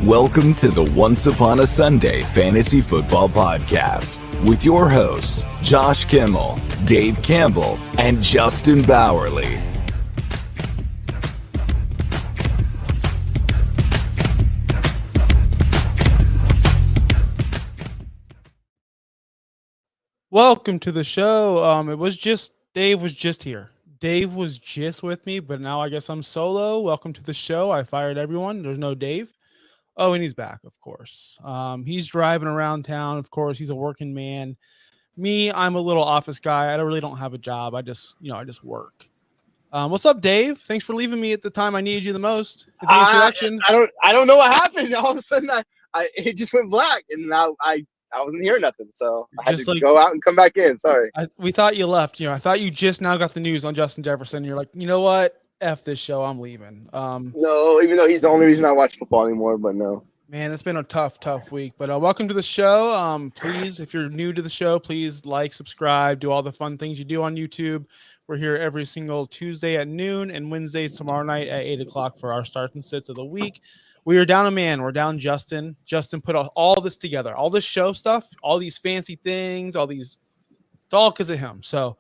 Welcome to the Once Upon a Sunday Fantasy Football Podcast with your hosts, Josh Kimmel, Dave Campbell, and Justin Bowerly. Welcome to the show. Dave was just here. Dave was just with me, but now I guess I'm solo. Welcome to the show. I fired everyone. There's no Dave. Oh, and he's back, of course. He's driving around town. Of course, he's a working man. Me, I'm a little office guy. I really don't have a job. I just work. What's up, Dave? Thanks for leaving me at the time I needed you the most. At the introduction. I don't know what happened. All of a sudden, it just went black, and now I wasn't hearing nothing, so I had to go out and come back in. Sorry. We thought you left. I thought you just now got the news on Justin Jefferson. You're like, you know what? F this show. I'm leaving. No, even though he's the only reason I watch football anymore, but no. Man, it's been a tough week. But welcome to the show. Please, if you're new to the show, please like, subscribe, do all the fun things you do on YouTube. We're here every single Tuesday at noon and Wednesdays tomorrow night at 8 o'clock for our start and sits of the week. We are down a man. We're down Justin. Justin put all this together, all this show stuff, all these fancy things, it's all because of him. So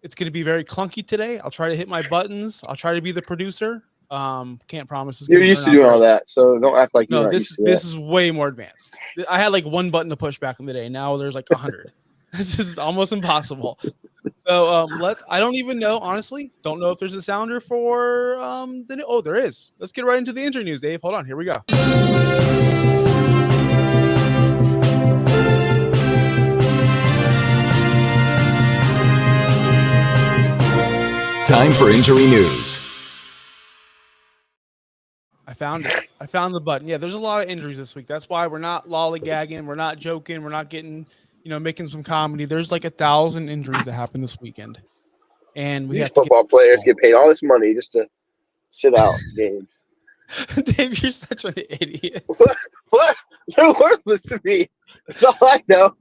it's going to be very clunky today. I'll try to hit my buttons. I'll try to be the producer. Can't promise. You're used to doing all that, so don't act like you're this is way more advanced. I had like one button to push back in the day. Now there's like 100. This is almost impossible. So I don't even know, honestly. Don't know if there's a sounder for there is. Let's get right into the injury news, Dave. Hold on, here we go. Time for injury news. I found it. I found the button. Yeah, there's a lot of injuries this week. That's why we're not lollygagging. We're not joking. We're not getting, making some comedy. There's like 1,000 injuries that happened this weekend. And these football players get paid all this money just to sit out games. Dave, you're such an idiot. What? They're worthless to me. That's all I know.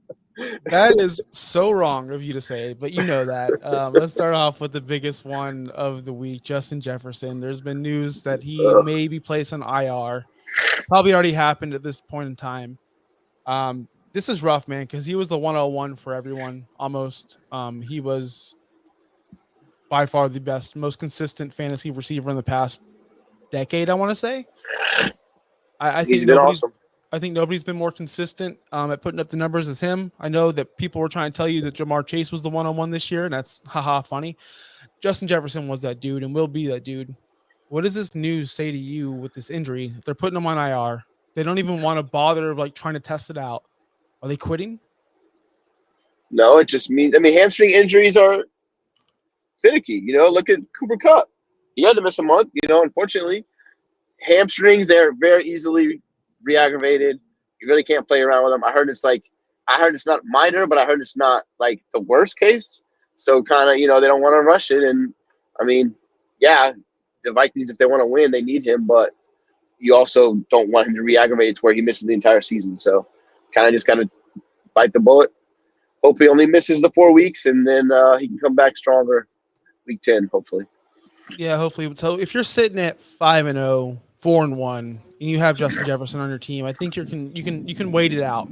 That is so wrong of you to say, but you know that. Let's start off with the biggest one of the week, Justin Jefferson. There's been news that he may be placed on IR. Probably already happened at this point in time. This is rough, man, because he was the 101 for everyone, almost. He was by far the best, most consistent fantasy receiver in the past decade, I want to say. I think he's been awesome. I think nobody's been more consistent at putting up the numbers as him. I know that people were trying to tell you that Jamar Chase was the 101 this year, and that's funny. Justin Jefferson was that dude and will be that dude. What does this news say to you with this injury? If they're putting him on IR, they don't even want to bother trying to test it out. Are they quitting? No, it just means, hamstring injuries are finicky. Look at Cooper Kupp. He had to miss a month, unfortunately. Hamstrings, they're very easily re-aggravated. You really can't play around with them. I heard it's not minor, but I heard it's not like the worst case. So kind of, they don't want to rush it. And the Vikings, if they want to win, they need him, but you also don't want him to re-aggravate it to where he misses the entire season. So kind of just got to bite the bullet. Hope he only misses the 4 weeks, and then he can come back stronger week 10, hopefully. Yeah, hopefully. So if you're sitting at 5-0, 4-1, and you have Justin Jefferson on your team, I think you can wait it out.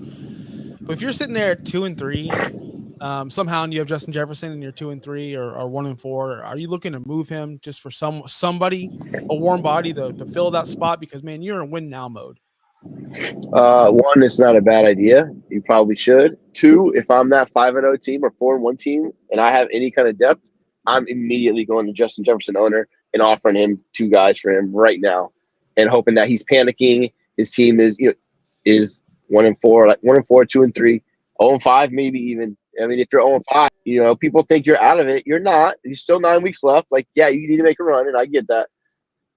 But if you're sitting there at 2-3, somehow and you have Justin Jefferson and you're 2-3 or 1-4, are you looking to move him just for somebody, a warm body to fill that spot? Because man, you're in win now mode. One, it's not a bad idea. You probably should. Two, if I'm that 5-0 team or 4-1 team and I have any kind of depth, I'm immediately going to Justin Jefferson owner and offering him 2 guys for him right now, and hoping that he's panicking. His team is 1-4, like 1-4, 2-3, 0-5, maybe even. If you're 0-5, people think you're out of it. You're not. There's still 9 weeks left. Like, yeah, you need to make a run, and I get that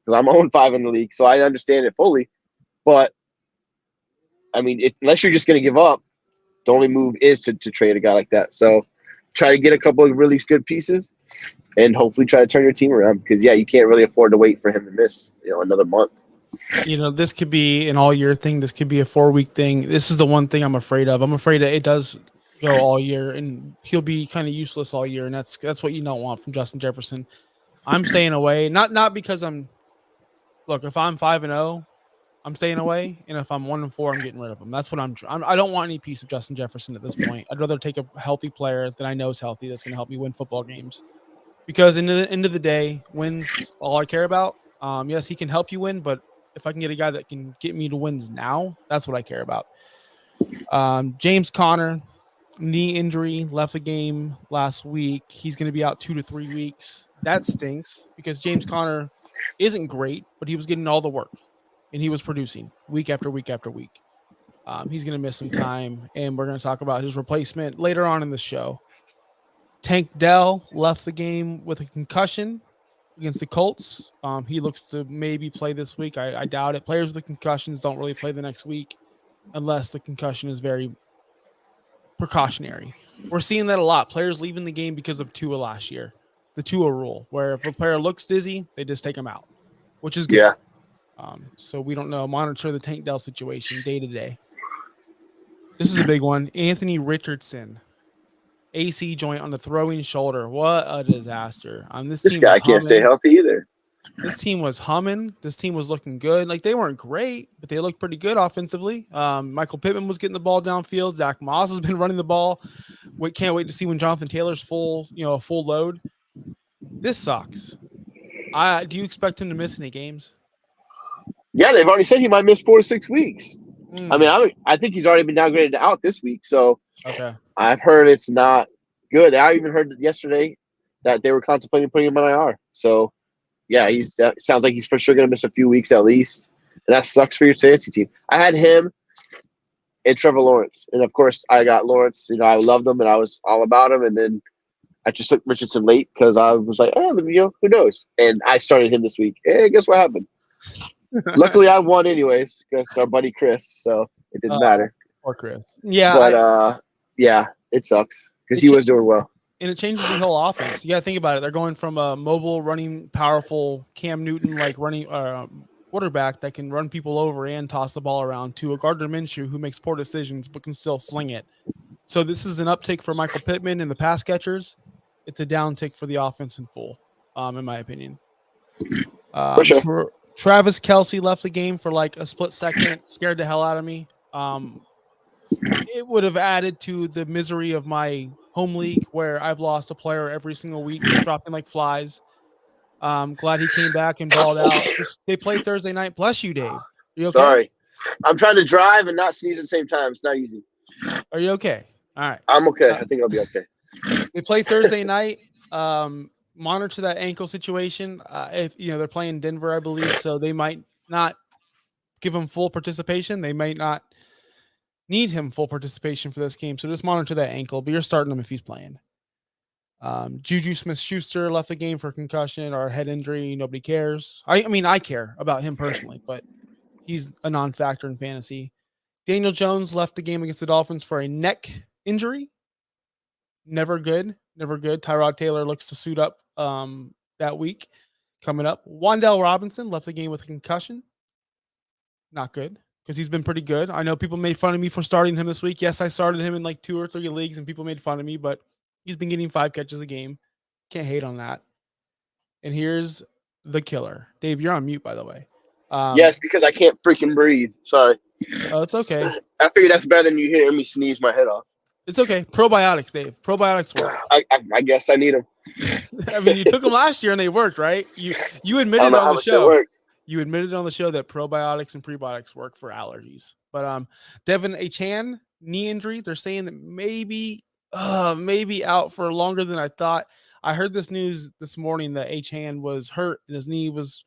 because I'm 0-5 in the league, so I understand it fully. But unless you're just going to give up, the only move is to trade a guy like that. So try to get a couple of really good pieces and hopefully try to turn your team around because, you can't really afford to wait for him to miss, another month. This could be an all-year thing. This could be a 4-week thing. This is the one thing I'm afraid of. I'm afraid that it does go all year, and he'll be kind of useless all year, and that's what you don't want from Justin Jefferson. I'm staying away, not because I'm – look, if I'm 5-0, I'm staying away, and if I'm 1-4, I'm getting rid of him. That's what I don't want any piece of Justin Jefferson at this point. I'd rather take a healthy player that I know is healthy that's going to help me win football games. Because in the end of the day, wins all I care about. Yes, he can help you win, but if I can get a guy that can get me to wins now, that's what I care about. James Conner, knee injury, left the game last week. He's going to be out 2 to 3 weeks. That stinks because James Conner isn't great, but he was getting all the work. And he was producing week after week after week. He's going to miss some time, and we're going to talk about his replacement later on in the show. Tank Dell left the game with a concussion against the Colts. He looks to maybe play this week. I doubt it. Players with concussions don't really play the next week unless the concussion is very precautionary. We're seeing that a lot. Players leaving the game because of Tua last year. The Tua rule, where if a player looks dizzy, they just take him out, which is good. Yeah. So we don't know. Monitor the Tank Dell situation day to day. This is a big one. Anthony Richardson, AC joint on the throwing shoulder. What a disaster. This guy can't stay healthy either. This team was humming. This team was looking good. Like, they weren't great, but they looked pretty good offensively. Michael Pittman was getting the ball downfield. Zach Moss has been running the ball. Can't wait to see when Jonathan Taylor's full load. This sucks. Do you expect him to miss any games? Yeah, they've already said he might miss 4 to 6 weeks. I mean, I think he's already been downgraded to out this week. So okay. I've heard it's not good. I even heard yesterday that they were contemplating putting him on IR. So yeah, sounds like he's for sure going to miss a few weeks at least. And that sucks for your fantasy team. I had him and Trevor Lawrence. And of course I got Lawrence. I loved him and I was all about him. And then I just took Richardson late because I was like, who knows? And I started him this week. And guess what happened? Luckily, I won anyways because our buddy Chris, so it didn't matter. Or Chris. Yeah. But, yeah, it sucks because he was doing well. And it changes the whole offense. You got to think about it. They're going from a mobile, running, powerful Cam Newton-like running quarterback that can run people over and toss the ball around to a Gardner Minshew who makes poor decisions but can still sling it. So this is an uptick for Michael Pittman and the pass catchers. It's a downtick for the offense in full, in my opinion. For sure. Travis Kelce left the game for like a split second, scared the hell out of me. It would have added to the misery of my home league where I've lost a player every single week, dropping like flies. Glad he came back and balled out. They play Thursday night. Bless you, Dave. Are you okay? Sorry. I'm trying to drive and not sneeze at the same time. It's not easy. Are you okay? All right. I'm okay. I think I'll be okay. They play Thursday night. Monitor that ankle situation. If they're playing Denver, I believe, so they might not give him full participation. They might not need him full participation for this game. So just monitor that ankle, but you're starting him if he's playing. Juju Smith-Schuster left the game for concussion or head injury. Nobody cares. I mean, I care about him personally, but he's a non-factor in fantasy. Daniel Jones left the game against the Dolphins for a neck injury. Never good. Tyrod Taylor looks to suit up that week coming up. Wan'Dale Robinson left the game with a concussion. Not good because he's been pretty good. I know people made fun of me for starting him this week. Yes, I started him in like 2 or 3 leagues and people made fun of me, but he's been getting 5 catches a game. Can't hate on that. And here's the killer. Dave, you're on mute, by the way. Yes, because I can't freaking breathe. Sorry. Oh, it's okay. I figure that's better than you hearing me sneeze my head off. It's okay. Probiotics, Dave. Probiotics work. I guess I need them. I mean, you took them last year and they worked, right? You admitted on the show. You admitted on the show that probiotics and prebiotics work for allergies. But Devin Achane, knee injury. They're saying that maybe out for longer than I thought. I heard this news this morning that Achane was hurt and his knee was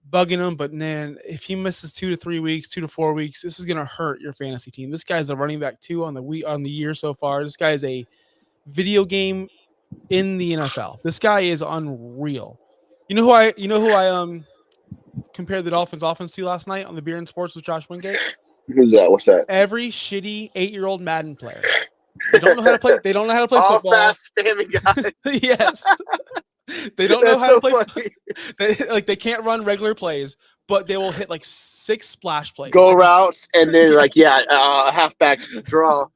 bugging him. But man, if he misses 2 to 3 weeks, 2 to 4 weeks, this is gonna hurt your fantasy team. This guy's a running back 2 on the year so far. This guy is a video game in the NFL. This guy is unreal. You know who I compared the Dolphins offense to last night on the Beer and Sports with Josh Wingate? Who's that? What's that? Every shitty 8-year-old Madden player. They don't know how to play. They don't know how to play all football. Fast spamming guys. Yes. They don't know how to play. They can't run regular plays, but they will hit like 6 splash plays. Go routes and then a halfback draw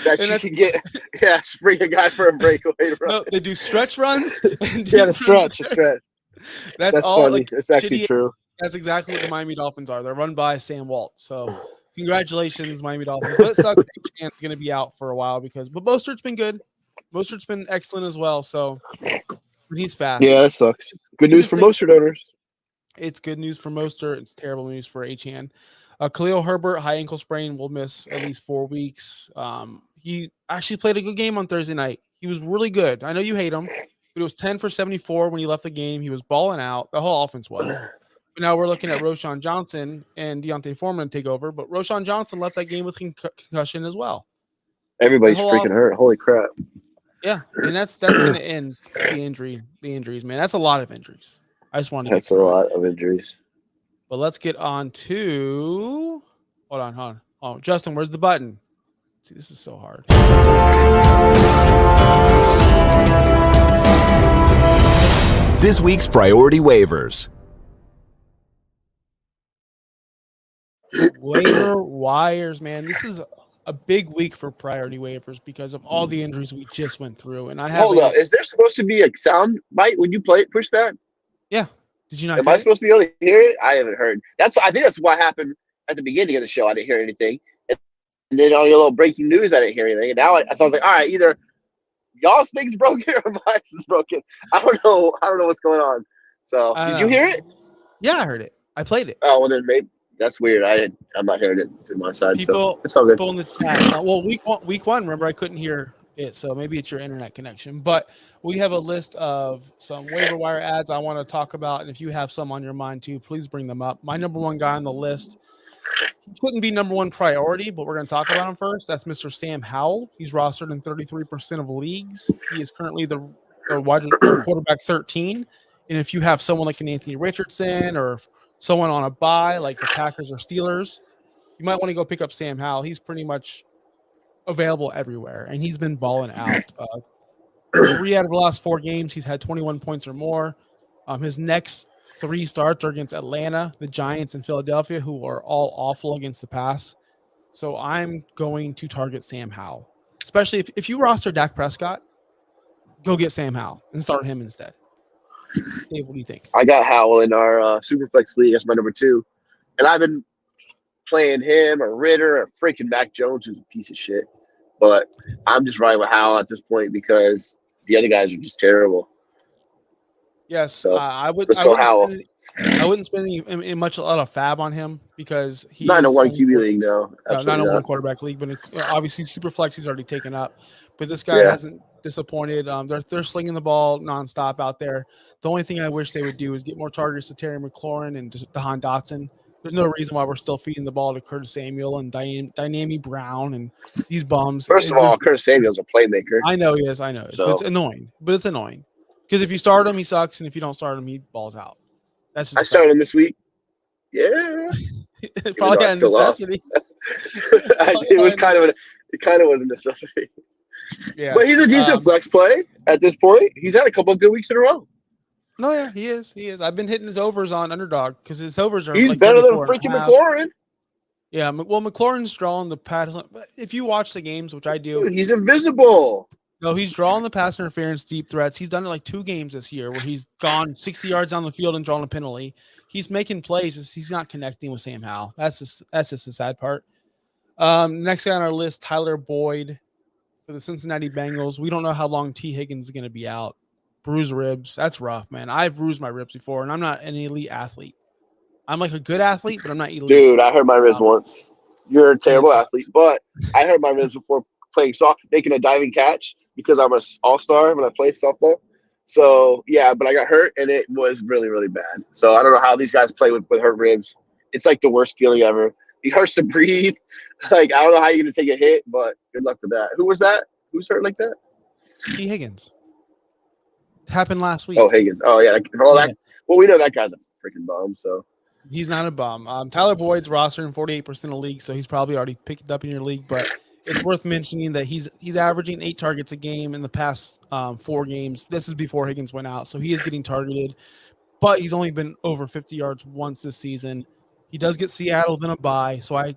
that you can get. Yeah, spring a guy for a breakaway run. No, they do stretch runs. And a stretch. That's all. Funny. It's actually true. That's exactly what the Miami Dolphins are. They're run by Sam Walt. So congratulations, Miami Dolphins. But it sucks. Chance going to be out for a while but Mostert's been good. Mostert's been excellent as well. So he's fast. Yeah, that sucks. Good news for Mostert owners. It's good news for Mostert. It's terrible news for Achane. Khalil Herbert, high ankle sprain, will miss at least 4 weeks. He actually played a good game on Thursday night. He was really good. I know you hate him, but it was 10 for 74 when he left the game. He was balling out. The whole offense was. But now we're looking at Roschon Johnson and Deontay Foreman to take over. But Roschon Johnson left that game with concussion as well. Everybody's freaking hurt. Holy crap. Yeah, and that's going to end the injuries, man. That's a lot of injuries. I just want to. That's a lot of injuries. But let's get on to. Hold on. Oh, Justin, where's the button? See, this is so hard. This week's priority waivers. Waiver wires, man. This is a big week for priority waivers because of all the injuries we just went through. And I have. Hold up. Is there supposed to be a sound bite when you push that? Yeah. Did you not? Am I supposed to be able to hear it? I haven't heard. I think that's what happened at the beginning of the show. I didn't hear anything, and then on your little breaking news, I didn't hear anything. And now I was like, all right, either y'all's thing's broken or mine's is broken. I don't know what's going on. So, did you hear it? Yeah, I heard it. I played it. Oh well, then maybe that's weird. I'm not hearing it through my side. So it's all good. People in the chat. Well, week one, remember I couldn't hear it, so maybe it's your internet connection. But we have a list of some waiver wire ads I want to talk about, and if you have some on your mind too, please bring them up. My number one guy on the list, he couldn't be number one priority, but we're going to talk about him first. That's Mr. Sam Howell. He's rostered in 33% of leagues. He is currently the wide quarterback 13. And if you have someone like an Anthony Richardson or someone on a bye like the Packers or Steelers, you might want to go pick up Sam Howell. He's pretty much available everywhere, and he's been balling out. 3 out of the last 4 games, he's had 21 points or more. His next 3 starts are against Atlanta, the Giants, and Philadelphia, who are all awful against the pass. So I'm going to target Sam Howell, especially if you roster Dak Prescott, go get Sam Howell and start him instead. Dave, what do you think? I got Howell in our Superflex League. That's my number 2. And I've been playing him or Ritter or freaking Mac Jones, who's a piece of shit. But I'm just riding with Howell at this point because the other guys are just terrible. Yes, so I would. Let's go Howell. I wouldn't spend a lot of fab on him because he's not in a 1 QB league, no. Not in a 1 quarterback league, but obviously Superflex he's already taken up. But this guy hasn't disappointed. They're slinging the ball nonstop out there. The only thing I wish they would do is get more targets to Terry McLaurin and Jahan Dotson. There's no reason why we're still feeding the ball to Curtis Samuel and Dynami Brown and these bums. First of all, Curtis Samuel's a playmaker. I know he is. I know. So. It's annoying. But it's annoying. Because if you start him, he sucks. And if you don't start him, he balls out. That's just I started him this week. Yeah. Probably out of necessity. It kind of was a necessity. Yeah. But he's a decent flex play at this point. He's had a couple of good weeks in a row. No, yeah, he is. He is. I've been hitting his overs on Underdog because his overs are. He's like better than freaking McLaurin. Yeah, well, McLaurin's drawing the pass. But if you watch the games, which I do, dude, he's invisible. No, he's drawing the pass interference deep threats. He's done it like 2 games this year where he's gone 60 yards down the field and drawn a penalty. He's making plays. He's not connecting with Sam Howell. That's just the sad part. Next guy on our list, Tyler Boyd for the Cincinnati Bengals. We don't know how long T. Higgins is going to be out. Bruised ribs. That's rough, man. I've bruised my ribs before, and I'm not an elite athlete. I'm like a good athlete, but I'm not elite. Dude, I hurt my ribs once. You're a terrible athlete, but I hurt my ribs before playing making a diving catch because I'm an all-star when I play softball. So, yeah, but I got hurt, and it was really, really bad. So I don't know how these guys play with hurt ribs. It's like the worst feeling ever. It hurts to breathe. Like, I don't know how you're going to take a hit, but good luck with that. Who was that? Who's hurt like that? T. Higgins. It happened last week. Oh, Higgins. Oh, yeah. Well, we know that guy's a freaking bum, so. He's not a bum. Tyler Boyd's rostered in 48% of leagues, so he's probably already picked up in your league, but it's worth mentioning that he's averaging 8 targets a game in the past 4 games. This is before Higgins went out, so he is getting targeted, but he's only been over 50 yards once this season. He does get Seattle, then a bye, so I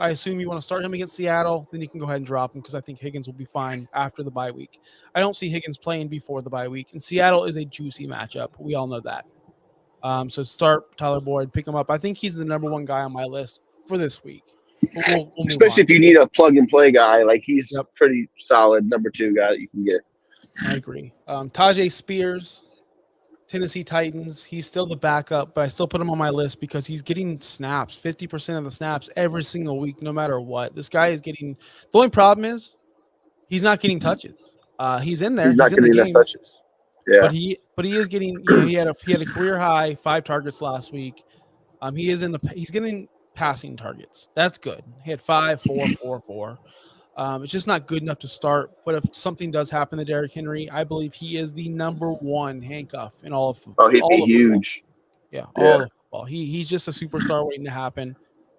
assume you want to start him against Seattle, then you can go ahead and drop him because I think Higgins will be fine after the bye week. I don't see Higgins playing before the bye week, and Seattle is a juicy matchup. We all know that. So start Tyler Boyd, pick him up. I think he's the number one guy on my list for this week. We'll move Especially on. if you need a plug-and-play guy. Like, he's Yep. pretty solid number 2 guy that you can get. I agree. Tajay Spears, Tennessee Titans. He's still the backup, but I still put him on my list because he's getting snaps, 50% of the snaps every single week, no matter what. This guy is getting – the only problem is he's not getting touches. He's in there. He's not in the getting enough game, touches. Yeah. but he is getting – he had a career high 5 targets last week. He's getting passing targets. That's good. He had 5, 4, 4, 4. It's just not good enough to start. But if something does happen to Derrick Henry, I believe he is the number 1 handcuff in all of football. Oh, he'd be huge. Yeah, all of football. He's just a superstar waiting to happen.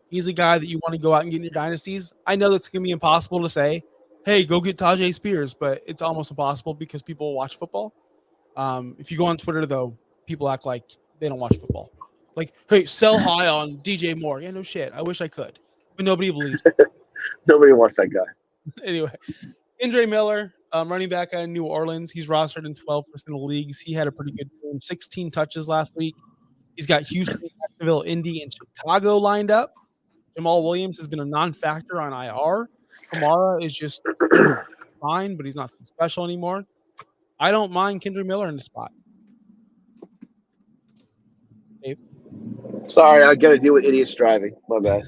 He's a guy that you want to go out and get in your dynasties. I know that's going to be impossible to say, hey, go get Tajay Spears, but it's almost impossible because people watch football. If you go on Twitter, though, people act like they don't watch football. Like, hey, sell high on DJ Moore. Yeah, no shit. I wish I could. But nobody believes it. Nobody wants that guy. Anyway, Andre Miller, running back out of New Orleans. He's rostered in 12% of leagues. He had a pretty good game, 16 touches last week. He's got Houston, Jacksonville, Indy, and Chicago lined up. Jamal Williams has been a non-factor on IR. Kamara is just fine, but he's not special anymore. I don't mind Kendra Miller in the spot. Dave? Sorry, I got to deal with idiots driving. My bad.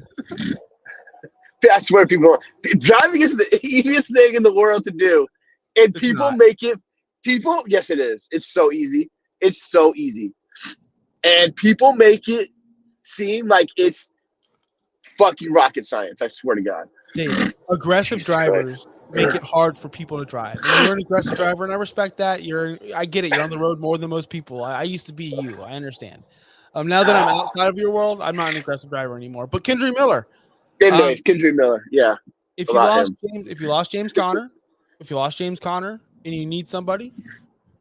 I swear, driving is the easiest thing in the world to do, and It's people not. make it. Yes, it is. It's so easy. It's so easy, and people make it seem like it's fucking rocket science. I swear to God. Dave, aggressive Jesus drivers make it hard for people to drive. And you're an aggressive driver, and I respect that. I get it. You're on the road more than most people. I used to be you. I understand. Now that I'm outside of your world, I'm not an aggressive driver anymore. But Kendra Miller. Anyways, Kendra Miller. Yeah. If you lost James Conner, and you need somebody,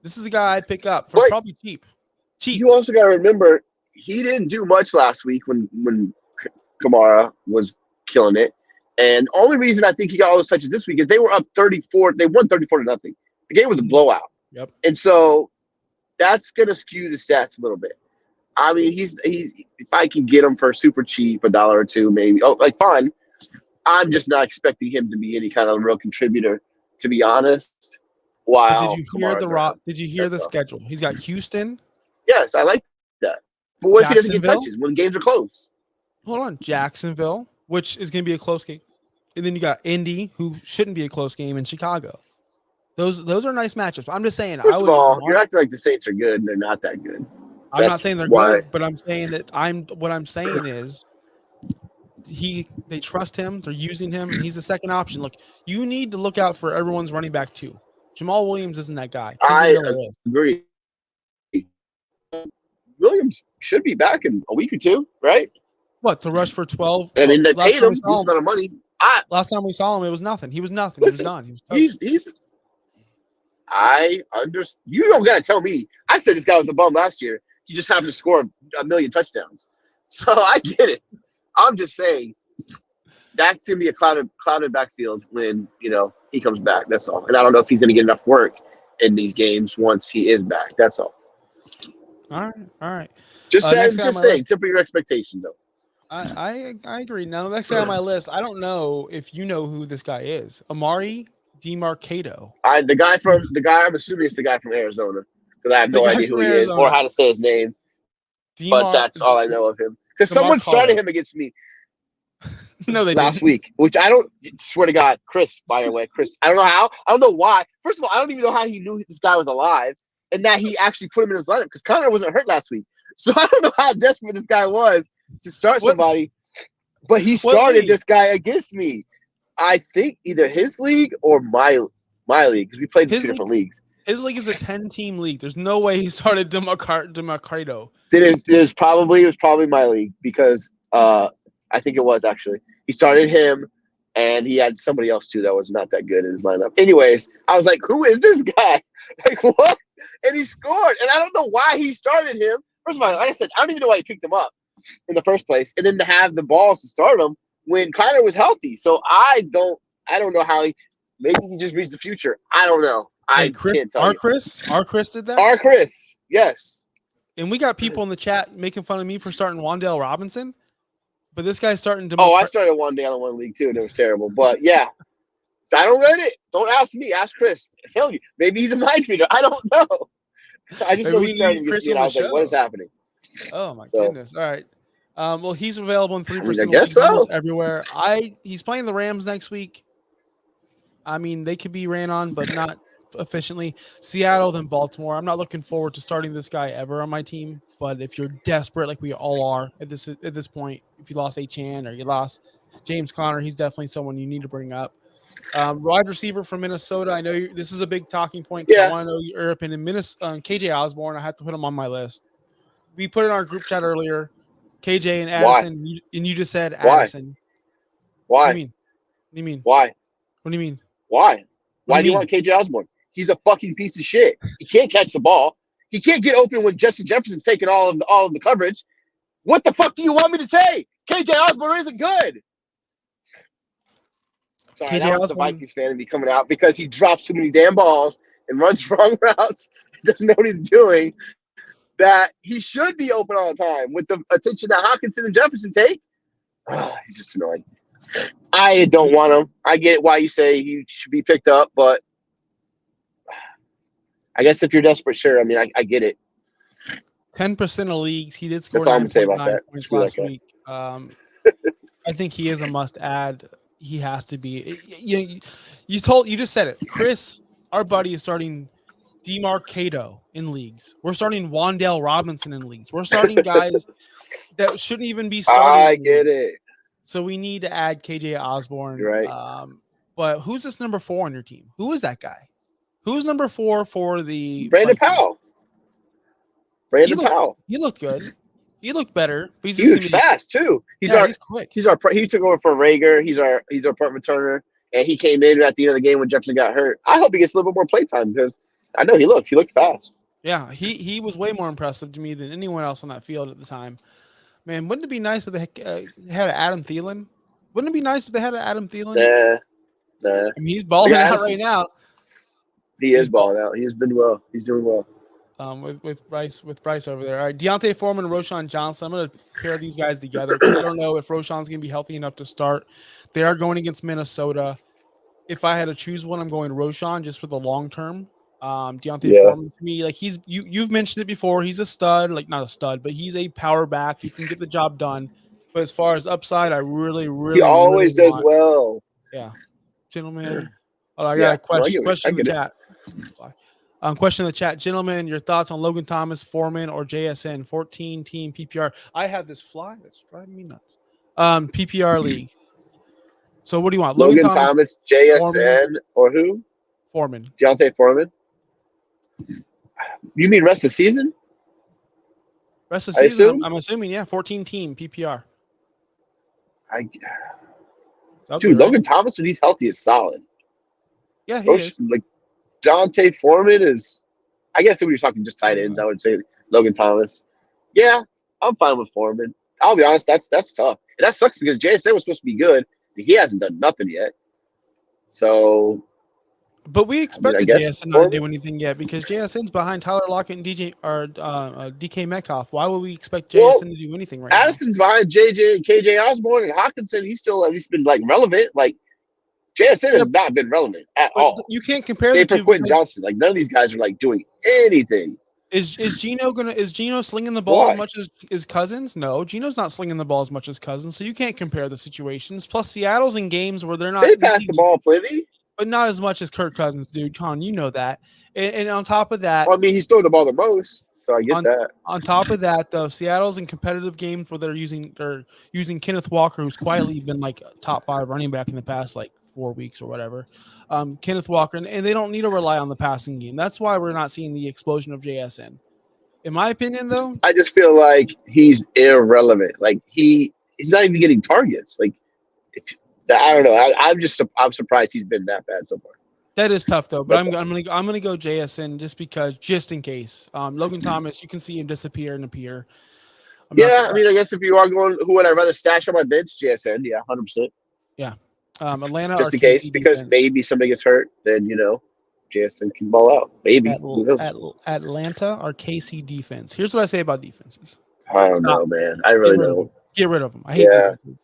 this is the guy I'd pick up for probably cheap. You also got to remember, he didn't do much last week when Kamara was killing it. And the only reason I think he got all those touches this week is they were up 34. They won 34-0. The game was a blowout. Yep. And so that's going to skew the stats a little bit. I mean, he's if I can get him for super cheap, $1 or $2 maybe. Oh, like fine. I'm just not expecting him to be any kind of real contributor, to be honest. Wow. Did you hear the schedule? He's got Houston. Yes, I like that. But what if he doesn't get touches when games are close? Hold on, Jacksonville, which is going to be a close game, and then you got Indy, who shouldn't be a close game, in Chicago. Those are nice matchups. I'm just saying. First of all, you're acting like the Saints are good, and they're not that good. I'm not saying they're good, but I'm saying that what I'm saying is they trust him, they're using him, and he's the second option. Look, you need to look out for everyone's running back too. Jamal Williams isn't that guy. I agree. Williams should be back in a week or two, right? What, to rush for 12? I mean, they paid him this amount of money. Last time we saw him, it was nothing. He was nothing. Listen, he was done. He was toast. I understand. You don't got to tell me. I said this guy was a bum last year. He just happened to score a million touchdowns. So I get it. I'm just saying that's going to be a clouded backfield when, he comes back. That's all. And I don't know if he's going to get enough work in these games once he is back. That's all. All right. Just saying, temper your expectations, though. I agree. Now, the next guy on my list, I don't know if you know who this guy is. Amari DeMarcado. I'm assuming it's the guy from Arizona. Because I have no idea who he is or how to say his name. But that's all I know of him. Because someone started him against me last week, which I don't swear to God, Chris, by the way, I don't know how. I don't know why. First of all, I don't even know how he knew this guy was alive and that he actually put him in his lineup because Connor wasn't hurt last week. So I don't know how desperate this guy was to start somebody. But he started this guy against me. I think either his league or my league because we played in two different leagues. His league is a 10-team league. There's no way he started DeMarcado. It was probably my league because I think it was actually. He started him, and he had somebody else too that was not that good in his lineup. Anyways, I was like, "Who is this guy? Like what?" And he scored, and I don't know why he started him. First of all, like I said, I don't even know why he picked him up in the first place, and then to have the balls to start him when Connor was healthy. So I don't know how maybe he just reads the future. I don't know. I can't tell you. Chris did that? Chris, yes. And we got people in the chat making fun of me for starting Wan'Dale Robinson, but this guy's starting to. I started one day on one league too, and it was terrible. But yeah, I don't get it. Don't ask me. Ask Chris. I tell you, maybe he's a mind reader. I don't know. I just know he's starting to get and I was like, what is happening? Oh my goodness! All right. Well, he's available in 3%. I guess so. Everywhere. He's playing the Rams next week. I mean, they could be ran on, but not efficiently. Seattle, then Baltimore. I'm not looking forward to starting this guy ever on my team. But if you're desperate, like we all are at this point, if you lost Achane or you lost James Conner, he's definitely someone you need to bring up. Wide receiver from Minnesota. I know this is a big talking point. Yeah. I want to know your opinion. KJ Osborne. I have to put him on my list. We put in our group chat earlier. KJ and Addison, and you just said Addison. Why? What do you mean? Why? What do you mean? Why? Why do you want KJ Osborne? He's a fucking piece of shit. He can't catch the ball. He can't get open when Justin Jefferson's taking all of the coverage. What the fuck do you want me to say? KJ Osborne isn't good. Sorry, that was the Vikings fan to be coming out because he drops too many damn balls and runs wrong routes. Doesn't know what he's doing. That he should be open all the time with the attention that Hockenson and Jefferson take. He's just annoying. I don't want him. I get why you say he should be picked up, but I guess if you're desperate, sure. I mean, I get it. 10% of leagues, he did score. That's all I'm gonna say about that. Points last week. I think he is a must-add. He has to be. You just said it, Chris. Our buddy is starting DeMarcado in leagues. We're starting Wan'Dale Robinson in leagues. We're starting guys that shouldn't even be starting. I get it. So we need to add KJ Osborne. You're right. But who's this number 4 on your team? Who is that guy? Who's number 4 for the Brandon Powell? Powell. He looked good. He looked better. But he looks fast too. He's quick. He took over for Rager. He's our punt returner, and he came in at the end of the game when Jefferson got hurt. I hope he gets a little bit more playtime because I know he looked fast. Yeah, he was way more impressive to me than anyone else on that field at the time. Man, wouldn't it be nice if they had Adam Thielen? Wouldn't it be nice if they had Adam Thielen? Nah. I mean, he's balling out right now. He is balling out. He's been well. He's doing well. With Bryce over there. All right, Deontay Foreman and Roschon Johnson. I'm going to pair these guys together because I don't know if Roschon's going to be healthy enough to start. They are going against Minnesota. If I had to choose one, I'm going Roschon just for the long term. Deontay Foreman to me, like you've mentioned it before. He's a stud, like not a stud, but he's a power back. He can get the job done. But as far as upside, I really he always does well. Yeah, gentlemen. I got a question in the chat. Question in the chat, gentlemen. Your thoughts on Logan Thomas, Foreman, or JSN 14 team PPR? I have this fly that's driving me nuts. PPR league. So what do you want? Logan Thomas, JSN, Foreman, or who? Foreman. Deontay Foreman. You mean rest of the season? Rest of the season. I'm assuming, yeah. 14 team PPR. Logan Thomas when he's healthy is solid. Yeah, he is. Like Deontay Foreman is. I guess if we were talking just tight ends, I would say Logan Thomas. Yeah, I'm fine with Foreman. I'll be honest, that's tough. And that sucks because JSN was supposed to be good. He hasn't done nothing yet. So. But we expected JSN not to do anything yet because JSN's behind Tyler Lockett and DK Metcalf. Why would we expect JSN to do anything right Addison's now? Behind JJ and KJ Osborne and Hockenson. He's still at least been like relevant. Like JSN has not been relevant at all. You can't compare the two. Quentin Johnson. Like none of these guys are like doing anything. Is Geno slinging the ball as much as Cousins? No, Geno's not slinging the ball as much as Cousins. So you can't compare the situations. Plus Seattle's in games where they're not. They pass the ball plenty. But not as much as Kirk Cousins, dude. Con, you know that. And on top of that, well, I mean, he's throwing the ball the most, so I get that. On top of that, though, Seattle's in competitive games where they're using Kenneth Walker, who's quietly been like a top 5 running back in the past like 4 weeks or whatever. Kenneth Walker, and they don't need to rely on the passing game. That's why we're not seeing the explosion of JSN. In my opinion, though, I just feel like he's irrelevant. Like he's not even getting targets. Like. I don't know. I'm surprised he's been that bad so far. That is tough though. But I'm gonna go JSN just in case. Logan Thomas, you can see him disappear and appear. I mean, I guess if you are going, who would I rather stash on my bench? JSN, yeah, 100%. Yeah. Atlanta just in case because maybe somebody gets hurt, then JSN can ball out. Maybe. Who knows? Atlanta or KC defense. Here's what I say about defenses. I don't know, man. I really don't. Get rid of them. I hate defenses.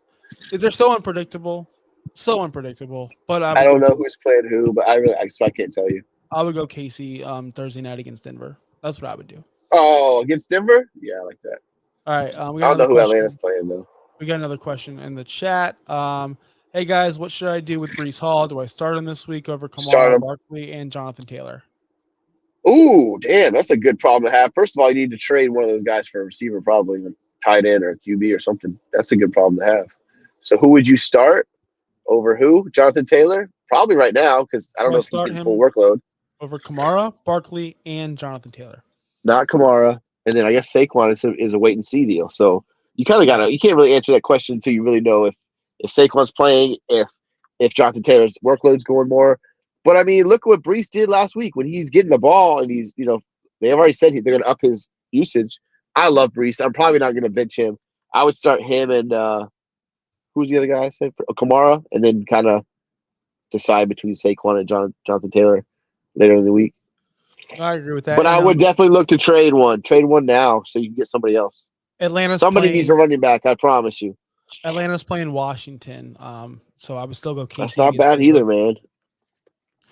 They're so unpredictable. So unpredictable. But I don't know who's playing who, but I can't tell you. I would go KC Thursday night against Denver. That's what I would do. Oh, against Denver? Yeah, I like that. All right. I don't know who Atlanta's playing, though. We got another question in the chat. Hey, guys, what should I do with Breece Hall? Do I start him this week over Kamara, Barkley, and Jonathan Taylor? Ooh, damn. That's a good problem to have. First of all, you need to trade one of those guys for a receiver, probably a tight end or a QB or something. That's a good problem to have. So who would you start over who? Jonathan Taylor? Probably right now because I don't know if he's getting full workload. Over Kamara, Barkley, and Jonathan Taylor. Not Kamara. And then I guess Saquon is a wait-and-see deal. So you kind of got to – you can't really answer that question until you really know if Saquon's playing, if Jonathan Taylor's workload's going more. But, I mean, look what Breece did last week when he's getting the ball and he's, they have already said they're going to up his usage. I love Breece. I'm probably not going to bench him. I would start him and who's the other guy I said? Kamara, and then kind of decide between Saquon and Jonathan Taylor later in the week. I agree with that. But I would definitely look to trade one. Trade one now so you can get somebody else. Somebody needs a running back, I promise you. Atlanta's playing Washington, so I would still go KC. That's not bad either, man.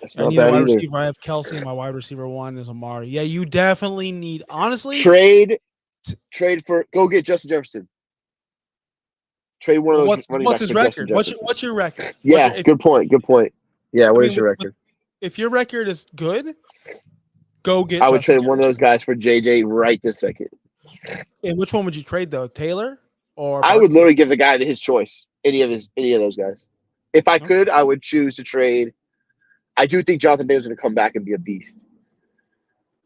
That's not bad either. Receiver. I have Kelsey, and my wide receiver one is Amari. Yeah, you definitely need, honestly. Trade for, go get Justin Jefferson. Trade one of those running what's backs his record? What's your record? Yeah, good point. Yeah, what is your record? If your record is good, go get I would trade one of those guys for JJ right this second. And which one would you trade, though? Taylor? Or I would literally give the guy his choice. Any of those guys. If I could, I would choose to trade. I do think Jonathan Taylor's going to come back and be a beast.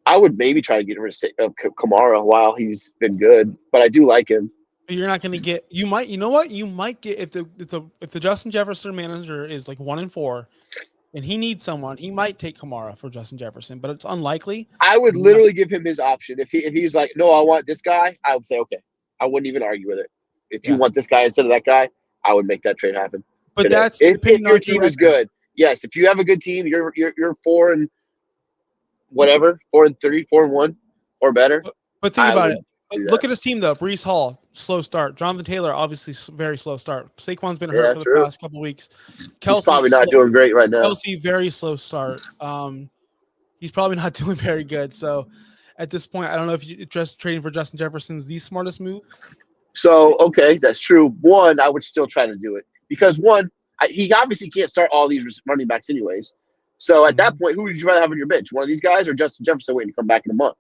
I would maybe try to get rid of Kamara while he's been good, but I do like him. But you're not going to get. You might. You know what? You might get if the Justin Jefferson manager is like 1-4, and he needs someone. He might take Kamara for Justin Jefferson, but it's unlikely. I would literally give him his option. If he's like, no, I want this guy, I would say okay. I wouldn't even argue with it. If you want this guy instead of that guy, I would make that trade happen. But today. That's if your team is good. Yes, if you have a good team, you're 4 and whatever, 4-3, 4-1 or better. But think about it. Look at his team though. Breece Hall, slow start. Jonathan Taylor, obviously very slow start. Saquon's been hurt for the past couple weeks. Kelsey, he's probably not doing great right now. Kelsey, very slow start. He's probably not doing very good. So at this point, I don't know if you just trading for Justin Jefferson's the smartest move. So, okay, that's true. One, I would still try to do it because he obviously can't start all these running backs anyways. So at that point, who would you rather have on your bench? One of these guys or Justin Jefferson waiting to come back in a month?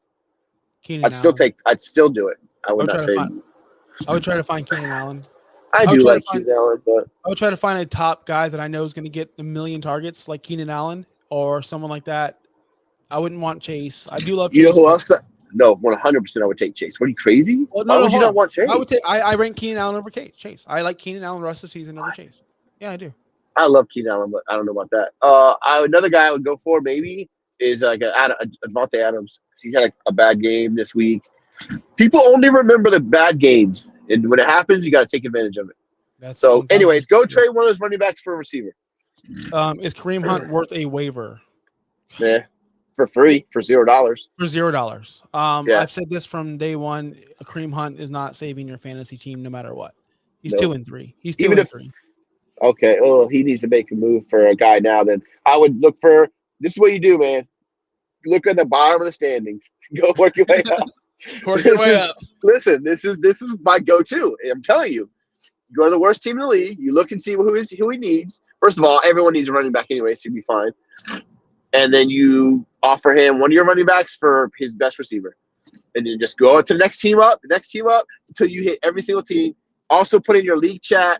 I'd still do it. I would not trade him. I would try to find Keenan Allen. I do like Keenan Allen, but I would try to find a top guy that I know is going to get 1 million targets like Keenan Allen or someone like that. I wouldn't want Chase. I do love Chase. You know who else? No, 100% I would take Chase. What are you crazy? Well, Why would you not want Chase? I rank Keenan Allen over Chase. I like Keenan Allen the rest of the season over Chase. Yeah, I do. I love Keenan Allen, but I don't know about that. Another guy I would go for maybe is like Devontae Adams. He's had a bad game this week. People only remember the bad games, and when it happens, you got to take advantage of it. Anyways, go trade one of those running backs for a receiver. Is Kareem Hunt worth a waiver? Yeah, for free, for $0. For $0. I've said this from day one. Kareem Hunt is not saving your fantasy team no matter what. He's 2-3. He's 2-3. Okay. Oh, he needs to make a move for a guy now. Then I would look for. This is what you do, man. You look at the bottom of the standings. Go work your way up. Listen, this is my go-to. I'm telling you. You go to the worst team in the league. You look and see who he needs. First of all, everyone needs a running back anyway, so you'll be fine. And then you offer him one of your running backs for his best receiver. And then just go to the next team up, until you hit every single team. Also put in your league chat,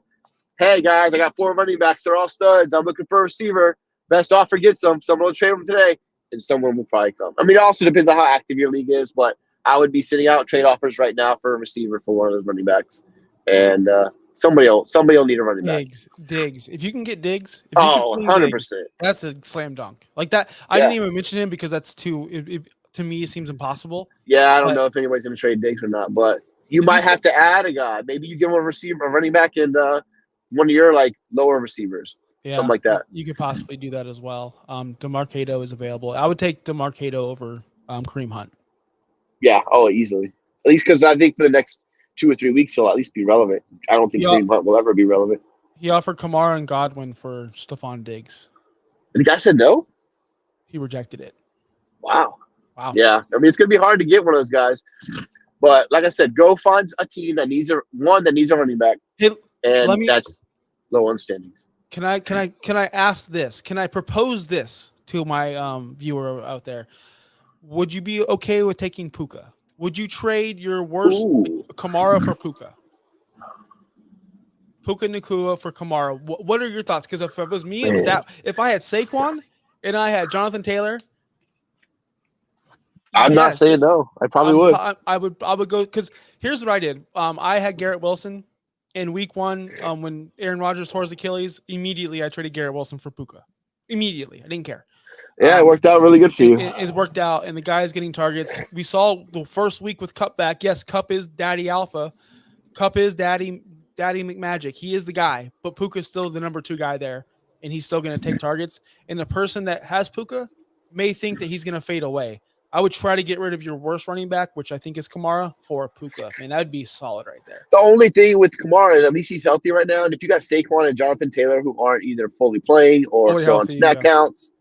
hey, guys, I got 4 running backs. They're all studs. I'm looking for a receiver. Best offer gets them. Someone will trade them today, and someone will probably come. I mean, it also depends on how active your league is, but I would be sending out trade offers right now for a receiver for one of those running backs. And somebody will need a running back. Diggs. If you can get Diggs. 100%. Diggs, that's a slam dunk. Like that. I didn't even mention him because that's too to me, it seems impossible. Yeah, I don't know if anybody's going to trade Diggs or not, but you might have to add a guy. Maybe you give him a running back, and one of your like lower receivers. Yeah, something like that. You could possibly do that as well. DeMarcado is available. I would take DeMarcado over Kareem Hunt. Yeah, easily. At least because I think for the next 2 or 3 weeks he'll at least be relevant. I don't think Kareem Hunt will ever be relevant. He offered Kamara and Godwin for Stephon Diggs. And the guy said no? He rejected it. Wow. Wow. Yeah, I mean, it's going to be hard to get one of those guys. But like I said, go find a team that needs a running back, and that's low on standings. Can I ask this? Can I propose this to my viewer out there? Would you be okay with taking Puka? Would you trade your worst Kamara for Puka? Puka Nacua for Kamara. What are your thoughts? Because if it was me, if I had Saquon and I had Jonathan Taylor, I'm not saying no. I probably would. I would go, because here's what I did. I had Garrett Wilson in week 1 when Aaron Rodgers tore his Achilles. Immediately, I traded Garrett Wilson for Puka. Immediately, I didn't care. Yeah, it worked out really good for you. It worked out, and the guy is getting targets. We saw the first week with Cup back. Yes, Cup is Daddy Alpha. Cup is Daddy McMagic. He is the guy, but Puka is still the number 2 guy there, and he's still going to take targets. And the person that has Puka may think that he's going to fade away. I would try to get rid of your worst running back, which I think is Kamara, for Puka. I mean, that'd be solid right there. The only thing with Kamara is at least he's healthy right now. And if you got Saquon and Jonathan Taylor who aren't either fully playing or still on snap counts,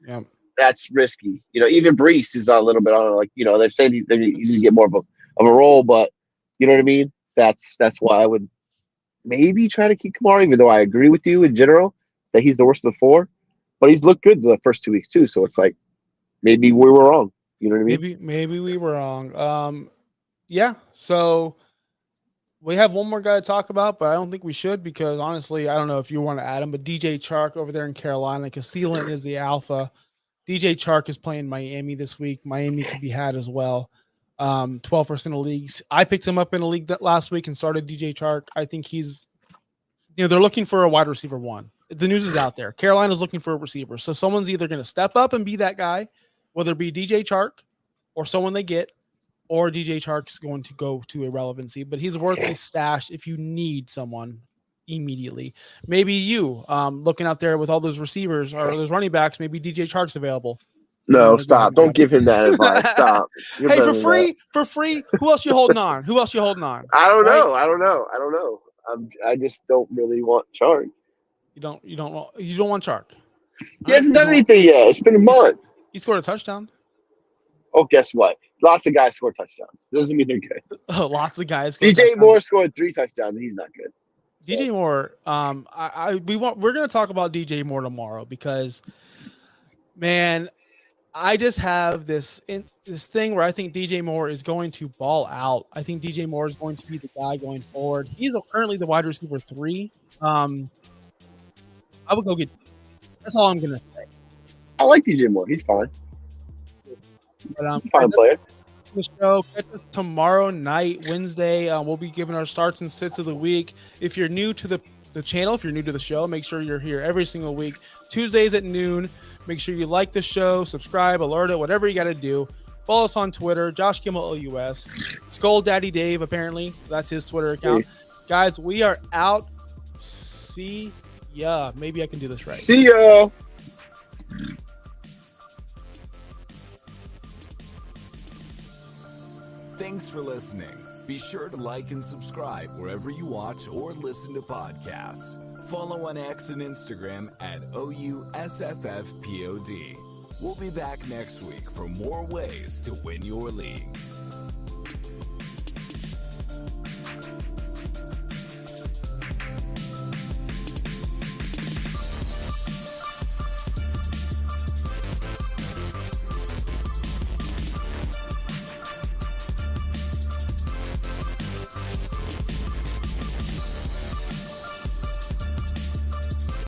that's risky. Even Breece is a little bit on, they're saying he's going to get more of a role, but you know what I mean? That's why I would maybe try to keep Kamara, even though I agree with you in general that he's the worst of the 4. But he's looked good the first 2 weeks too. So it's like maybe we were wrong. You know what I mean? Maybe we were wrong. Yeah. So we have one more guy to talk about, but I don't think we should, because honestly, I don't know if you want to add him, but DJ Chark over there in Carolina, because Thielen is the alpha. DJ Chark is playing Miami this week. Miami could be had as well. 12% of leagues. I picked him up in a league that last week and started DJ Chark. I think he's, they're looking for a wide receiver 1. The news is out there. Carolina's looking for a receiver. So someone's either going to step up and be that guy, whether it be DJ Chark or someone they get, or DJ Chark's going to go to irrelevancy. But he's worth a stash if you need someone immediately. Maybe you, looking out there with all those receivers or those running backs, maybe DJ Chark's available. No, stop. Don't give him that advice. Stop. Hey, for free. Who else you holding on? I don't know. I just don't really want Chark. You don't want Chark. He hasn't done anything yet. It's been a month. He scored a touchdown. Oh, guess what? Lots of guys score touchdowns. Doesn't mean they're good. Lots of guys. DJ Moore scored 3 touchdowns, and he's not good. So. DJ Moore. We're gonna talk about DJ Moore tomorrow, because, man, I just have this thing where I think DJ Moore is going to ball out. I think DJ Moore is going to be the guy going forward. He's currently the wide receiver 3. I would go get. That's all I'm gonna say. I like DJ Moore. He's fine. But, he's a fine player. The show catch us tomorrow night, Wednesday. We'll be giving our starts and sits of the week. If you're new to the channel, if you're new to the show, make sure you're here every single week, Tuesdays at noon. Make sure you like the show, subscribe, alert it, whatever you got to do. Follow us on Twitter, Josh Kimmel OUS. Skull Daddy Dave, apparently. That's his Twitter account. Hey. Guys, we are out. See ya. Maybe I can do this right. See ya. Thanks for listening. Be sure to like and subscribe wherever you watch or listen to podcasts. Follow on X and Instagram at OUSFFPOD. We'll be back next week for more ways to win your league.